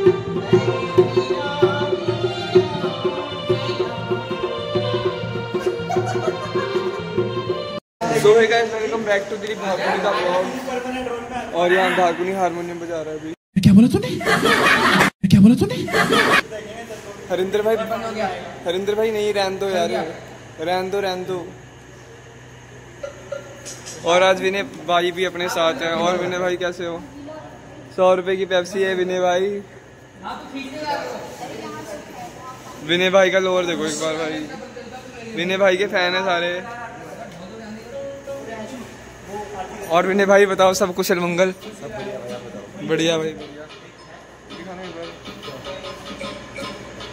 So hey guys, welcome back to Dilip Bhakuni का blog. और यहाँ भाकुनी हारमोनियम बजा रहा है अभी। क्या बोला तूने? हरिंदर भाई नहीं, रहने दो यार, रहने दो। और आज विनय भाई भी अपने साथ है। और विनय भाई कैसे हो? 100 रुपए की पेप्सी है विनय भाई। विनय भाई का लोअर देखो एक बार भाई। विनय भाई के फैन है सारे। और विनय भाई बताओ, सब कुशल मंगल? सब बढ़िया भाई,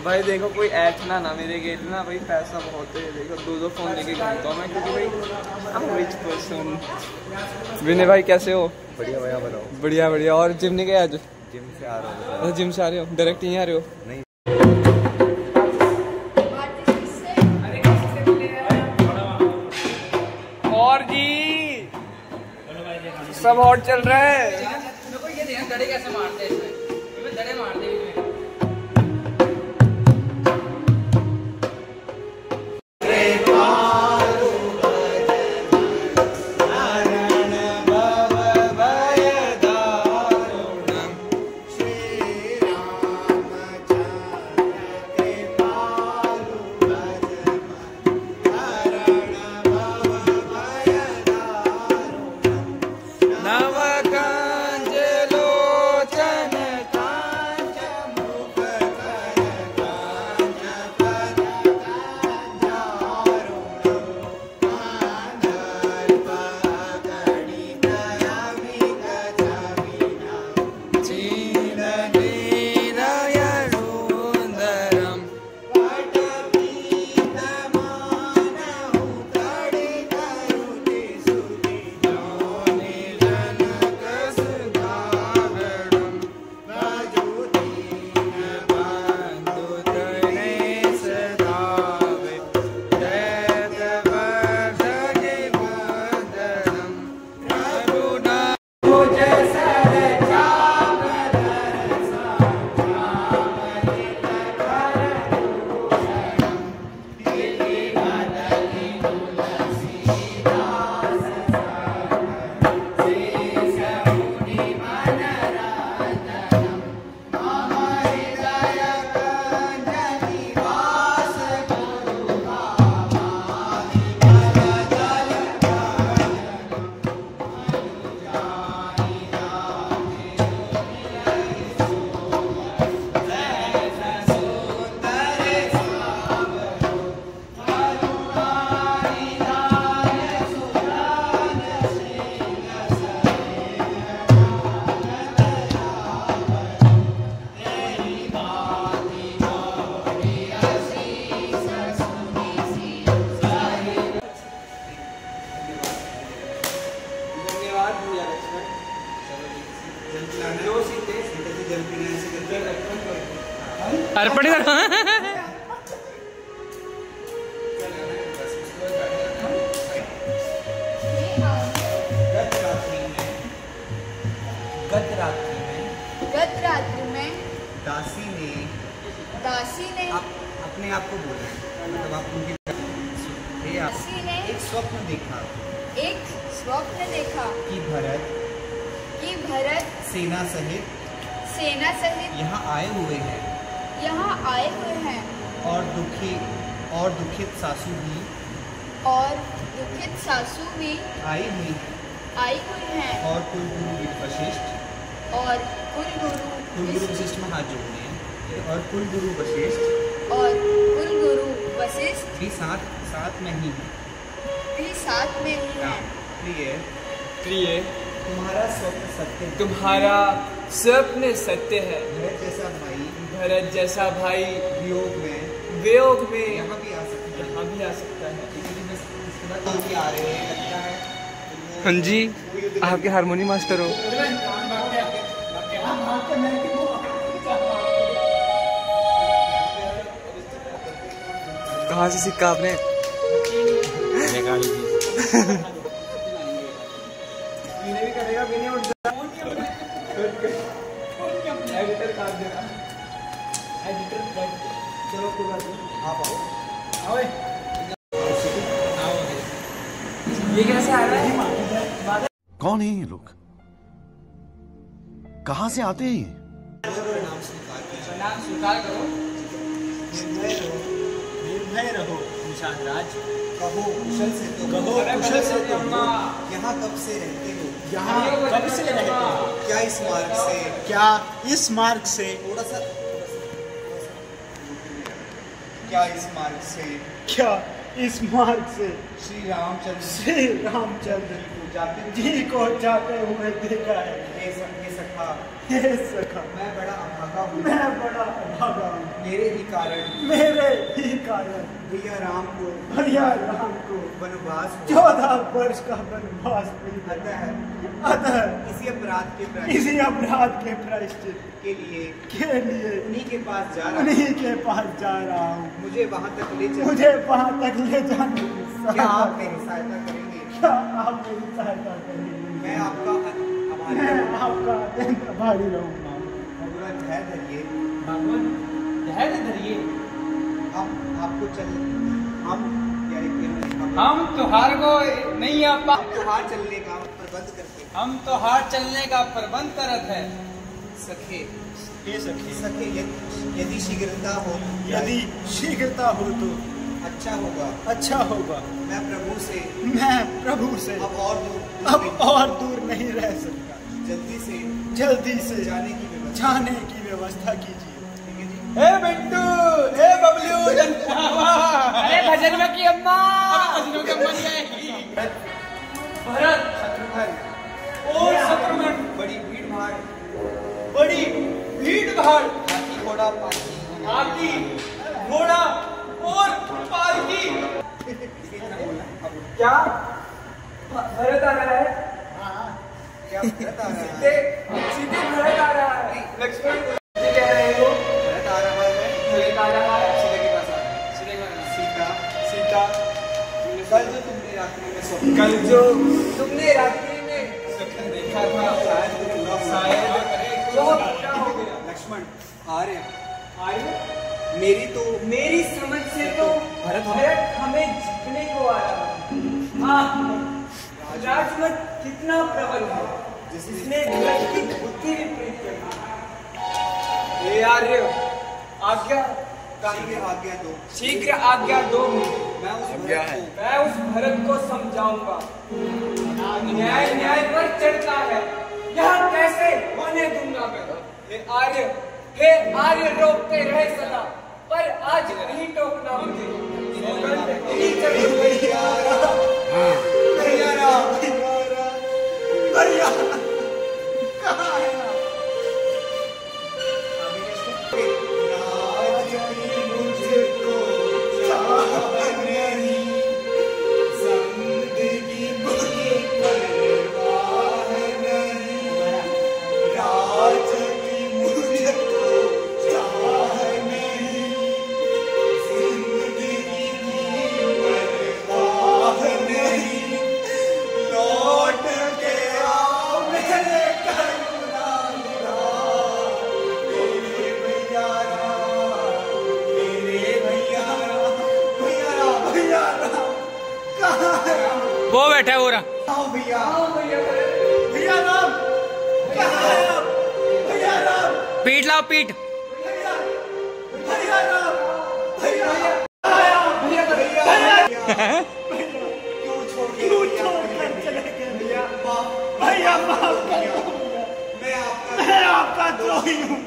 भाई देखो कोई ऐड ना मेरे गेट में ना भाई, पैसा बहुत है। देखो 2 फोन लेके घूमता हूँ मैं, क्योंकि भाई I'm rich person। विनय भाई कैसे हो? बढ़िया भैया, बताओ। बढ़िया। और जिम नहीं गए आज? जिम से आ रहा हूँ। जिम से आ रहे हो? डायरेक्ट यहीं आ रहे हो? नहीं। और जी सब हॉट चल रहा है। दड़े कैसे मारते हैं इसमें? दड़े मारते हैं। अर्पण गत रात्रि में दासी ने अपने आप को बोला, मतलब आप उनकी दासी ने एक स्वप्न देखा कि भरत सेना सहित यहाँ आए हुए हैं और दुखित सासू भी आई हुई हैं और कुलगुरु वशिष्ठ में हाथ जोड़ने हैं और कुलगुरु वशिष्ठ भी साथ में ही है। प्रिय तुम्हारा स्वप्न सत्य है। भरत जैसा भाई वियोग में यहाँ भी आ सकता है। हाँ जी, आपके हारमोनियम मास्टर हो? कहाँ से सीखा आपने? भी करेगा, भी नहीं उठ चलो कोई बात नहीं, आप आओ। ये कैसे आ रहा है? कौन है ये लोग? कहां से आते हैं ये? नाम स्वीकार करो। निर्भय रहो निशांत राज। कहो कुशल से तो कहो कुशल से तो यहाँ कब से रहते हो? यहाँ कब से रहते हो? क्या इस मार्ग से? क्या इस मार्ग से? थोड़ा सा क्या इस मार्ग से? क्या इस मार्ग से? श्री रामचंद्र जी को जाते हुए देखा है। हे सखा मैं बड़ा अभागा हूँ। मेरे ही कारण भैया राम को वनवास 14 वर्ष का वनवास अतः इसी अपराध के प्रायश्चित के लिए उन्हीं के पास जा रहा हूँ। मुझे वहाँ तक ले जाने क्या आप मेरी सहायता करेंगे? मैं आपका आभारी रहूँगा। भगवान धैर्य धरिए। हम त्योहार को नहीं आ पा त्योहार चलने का प्रबंध करते। हम त्योहार चलने का प्रबंध करत है। सखे यदि शीघ्रता हो तो अच्छा होगा। मैं प्रभु से अब और दूर नहीं रह सकता। जल्दी से जाने की व्यवस्था कीजिए। हे बिट्टू, हे बबलू, अरे भजन में की अम्मा, भजन में अम्मा जाएगी। भरत, शत्रुघ्न और शत्रुघ्न बड़ी भीड़ भाड़, हाथी घोड़ा और पालकी। क्या भरत आ रहा है? क्या भरत आ रहा है? सीधे भरत आ रहा है। लक्ष्मण कह रहे हो भरत आ रहा है। भरत आ रहा है। सीता के पास आ रहा है। सीधे का सीता कल जो तुमने रात्रि में स्वप्न देखा था, शायद क्या हो गया? लक्ष्मण आर्य मेरी समझ से तो भरत हमें जीतने को आ रहा है। राजमत कितना प्रबल है जिसने धर्म की बुद्धि विपरीत कर दी। हे आर्य, शीघ्र आज्ञा दो। मैं उस भरत को समझाऊंगा। न्याय पर चढ़ता है, यह कैसे होने दूंगा मैं। हे आर्य रोकते रहे सदा, पर आज नहीं टोकना मुझे। कहाँ है? वो बैठा है वो रहा। भैया राम कहाँ है आप? भैया राम पीट लाओ पीट। भैया राम क्यों छोड़कर चले गए भैया? भैया माफ करो, मैं आपका द्रोही हूँ।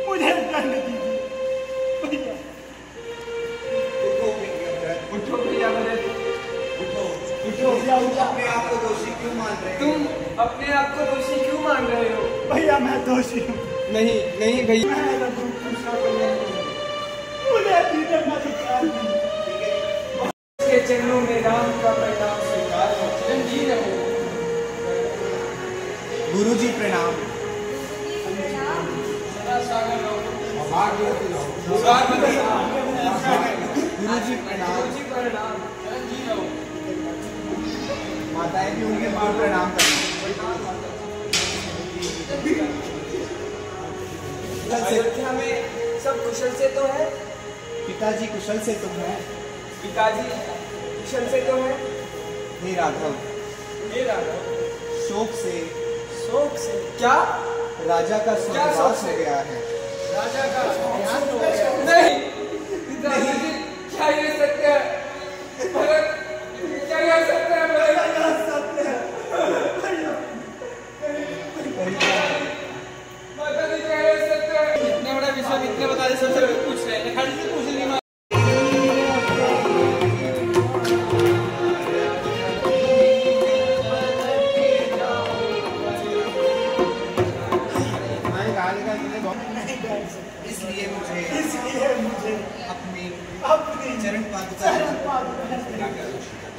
मुझे दंड दीजिए भैया। उठो भैया भरत, उठो। अपने आप को दोषी क्यों मान रहे हो? तुम अपने आप को दोषी क्यों मान रहे हो? भैया मैं दोषी हूँ। नहीं भैया, मैं रघुकुल का कल्याण करूँ। मुझे भीतर न अधिकार नहीं। उसके चरणों में राम का प्रणाम स्वीकार हो। चिरंजीव रहो। गुरु जी प्रणाम। सदा सागर रहो। गुरु जी प्रणाम। चिरंजीव रहो। माताएं भी होंगे, माँ प्रणाम करना। अयोध्या में सब कुशल से तो है? पिताजी कुशल से तो हैं। पिताजी कुशल से तो है? हे राघव, शोक से क्या? राजा का स्वर्गवास हो गया है। राजा का नहीं, पिताजी क्या ये सत्य है? भरत, क्या ये सत्य है? माताजी क्या ये सत्य है? इतना बड़ा विषय इतने बता दे, सबसे पूछ रहे हैं, खाली से पूछ नहीं। इसलिए मुझे अपनी चरण पादुका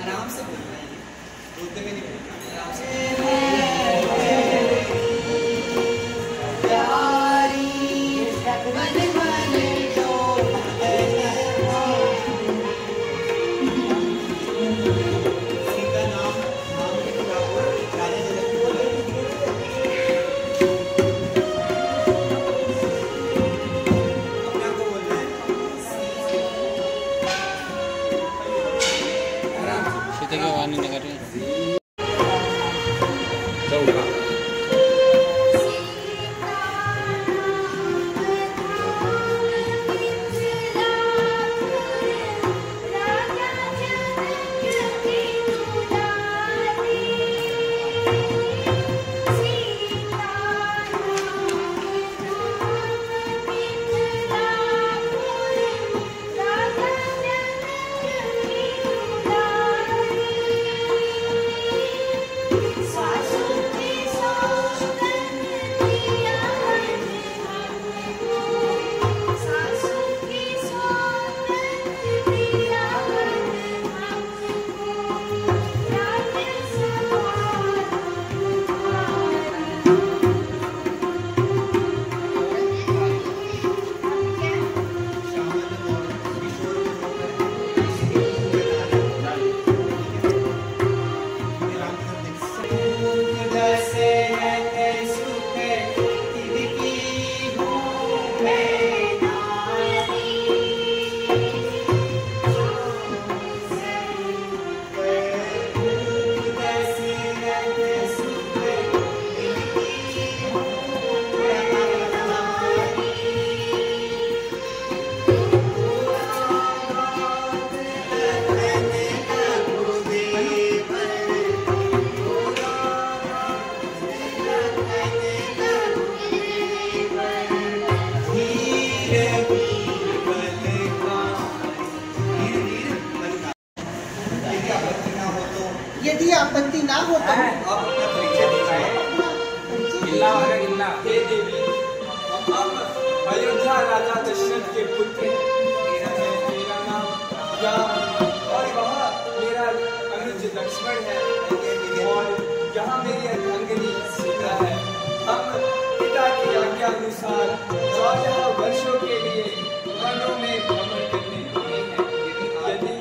आराम से बोलना है, बोलते में नहीं बोलना, आराम से। सीता नाम के ठाकुर राजा जनक को बोले। यदि आपत्ति ना हो तो आप अपना परिचय दीजिए। हे देवी, हम अयोध्या राजा दशरथ के पुत्र हैं। मेरा नाम राम और वहाँ मेरा अनुज लक्ष्मण है और यहाँ मेरी अर्धांगिनी सीता है। हम पिता की आज्ञा अनुसार 14 वर्षों के लिए वनों में भ्रमण करने आए हैं। यदि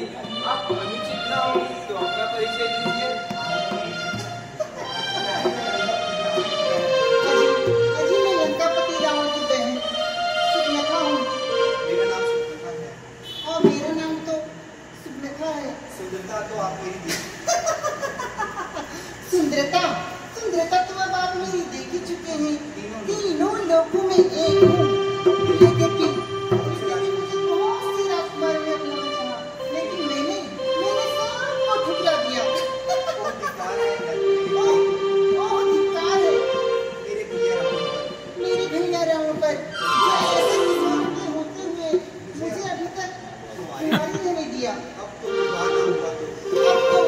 आप अनुचित ना हो तो अपना परिचय दीजिए। अजी मैं लंकापति रावण की बहन सुबनखा हूँ। मेरा नाम सुब्रता है। और मेरा नाम तो सुबनखा है। सुंदरता तो आप मेरी दी। सुंदरता सुंदरता तो अब आप मेरी देख ही चुके हैं। तीनों लोगों में एक हूँ। यद्यपि उसने मुझे बहुत सी राजकुमार में अपनाना चाहा, लेकिन मैंने सबको ठुकरा दिया। वो धिक्कार है ओह धिक्कार है मेरे भैया रावण पर। मेरे भैया रावण पर, जो ऐसे विद्वान के होते हुए मुझे अभी तक तुम्हारी रहने दिया। अब तो विवाह ना हुआ तो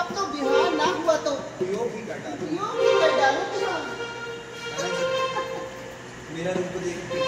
अब तो विवाह ना हुआ तो प्रयोग ही कर डालो। योग ही कर डालो विवाह। मेरा रूप देख के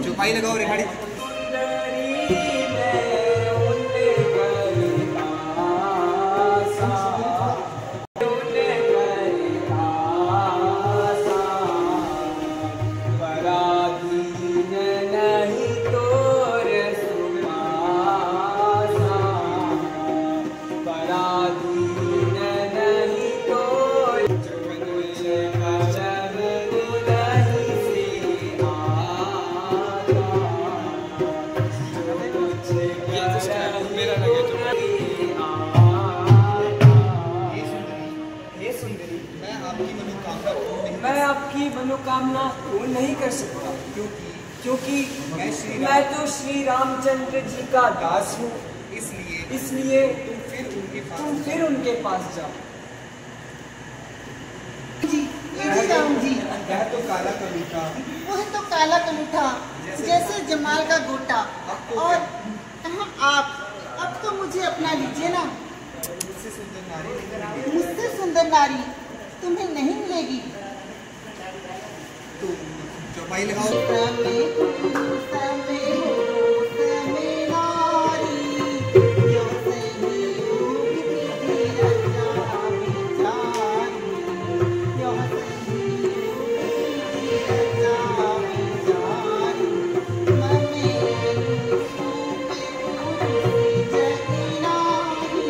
चुपाई लगाओ रेखाड़ी। मैं आपकी मनोकामना पूर्ण नहीं कर सकता क्योंकि मैं तो श्री रामचंद्र जी का दास हूँ। इसलिए तुम फिर उनके पास जाओ। जी, राम जी तो काला कलूटा, वो है तो काला कलूठा, जैसे जमाल का गोटा। और कहाँ आप, अब तो मुझे अपना लीजिए ना। मुझसे सुंदर नारी लेकर आए। मुझसे सुंदर नारी तुम्हें नहीं मिलेगी। तो चौपाई लगाओ। समय हो समय नारी, जो सही होगी विधि रचा विचारी, जो सही होगी विधि रचा विचारी। ममे अनुरूपे पुरुषी जगि नारी,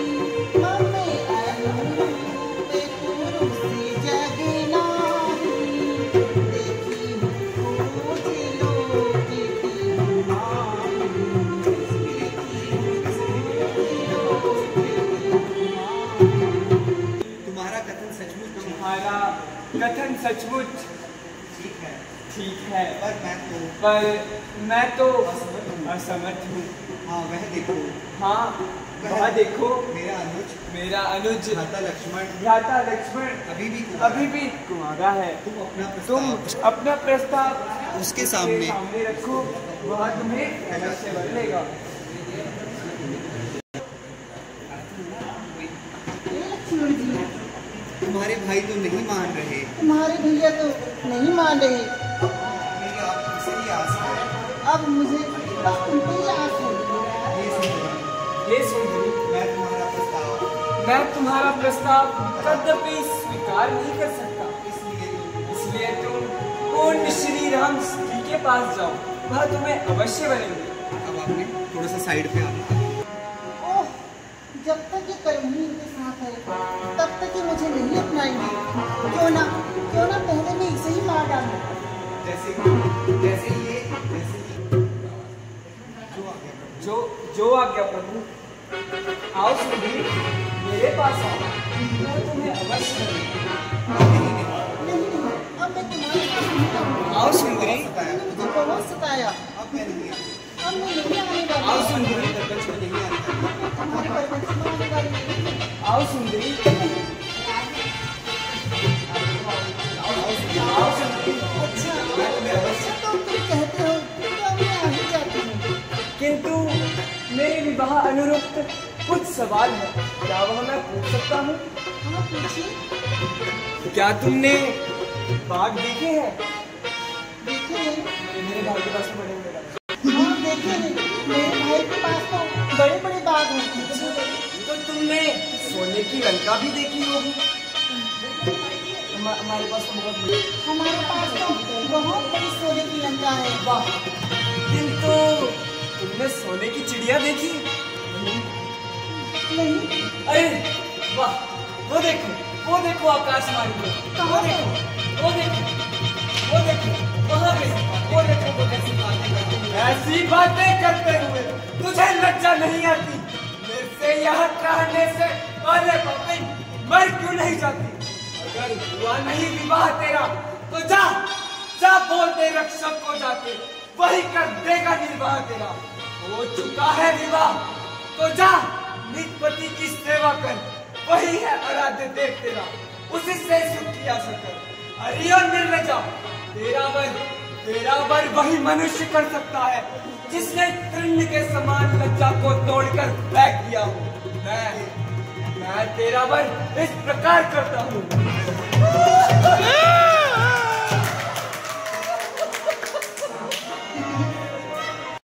ममे अनुरूपे पुरुषी जगि नारी। देखी तुम्हारा कथन सचमुच तुम्हारा कथन सचमुच ठीक है, पर मैं तो असमर्थ हूँ। हाँ वह देखो, हाँ वह देखो, मेरा अनुज भ्राता लक्ष्मण अभी भी कुंवारा है। तुम अपना प्रस्ताव उसके सामने रखो, वह तुम्हें अवश्य वर लेगा। लक्ष्मण जी, तुम्हारे भाई तो नहीं मान रहे, तुम्हारे भैया तो नहीं मान रहे। मेरी आपसे ही आस है। अब मुझे बस तुम पे ही आस है। ये सुंदरी, मैं तुम्हारा प्रस्ताव कदापि स्वीकार नहीं कर सकता। इसलिए तुम पूर्ण श्री राम जी के पास जाओ, वह तुम्हें अवश्य वरेंगे। अब आपने थोड़ा सा साइड पे आना। ओह, जब तक ये कर्मी इनके साथ है तब तक ये मुझे नहीं अपनाएंगे। क्यों ना पहले मैं इसे ही मार डालूं। जैसे ये जो आ गया प्रभु। आओ सुंदरी, मेरे पास आओ, मैं तुम्हें अवश्य वरेंगे। नहीं, अब मैं तुम्हारे पास नहीं आऊंगा। आओ सुंदरी, तुमने मुझे बहुत सताया। अब मैं नहीं अब मैं नहीं आने वाली। आओ सुंदरी, तुम्हारे परवरिश में आने वाली नहीं। आओ सुंदरी, आओ सुंदरी। अच्छा तो तुम कहते हो तो अब मैं आ ही जाती हूँ। किंतु मेरे विवाह अनुरूप कुछ सवाल है, क्या वह मैं पूछ सकता हूँ? हाँ पूछिए। क्या तुमने बाग देखे हैं? देखे हैं? मेरे भाई के पास बड़े बड़े बाग। हाँ देखे हैं। मेरे भाई के पास तो बड़े बड़े बाग होते हैं। तो तुमने सोने की लंका भी देखी होगी। हमारे पास तो बहुत हमारे पास तो बहुत बड़ी सोने की लंका है। वाह, किंतु तुमने सोने की चिड़िया देखी? नहीं। अरे वाह, वो देखो आकाशवाणी में, कहाँ है? वो देखो वहाँ पे, वो देखो वो कैसी बातें करते हुए। ऐसी बातें करते हुए तुझे लज्जा नहीं आती? मेरे से यह कहने से अरे बापे मर क्यों नहीं जाती? अगर हुआ नहीं विवाह तेरा तो जा बोल दे रक्षक को जाके, वही कर देगा निर्वाह तेरा। हो चुका है विवाह तो जा निजपति की सेवा कर, वही है आराध्य देव तेरा, उसी से सुख किया सकर। अरियो निर्लज्जा, तेरा वर वही मनुष्य कर सकता है जिसने तृण के समान लज्जा को तोड़कर फेंक दिया हो। मैं तेरा वर इस प्रकार करता हूँ।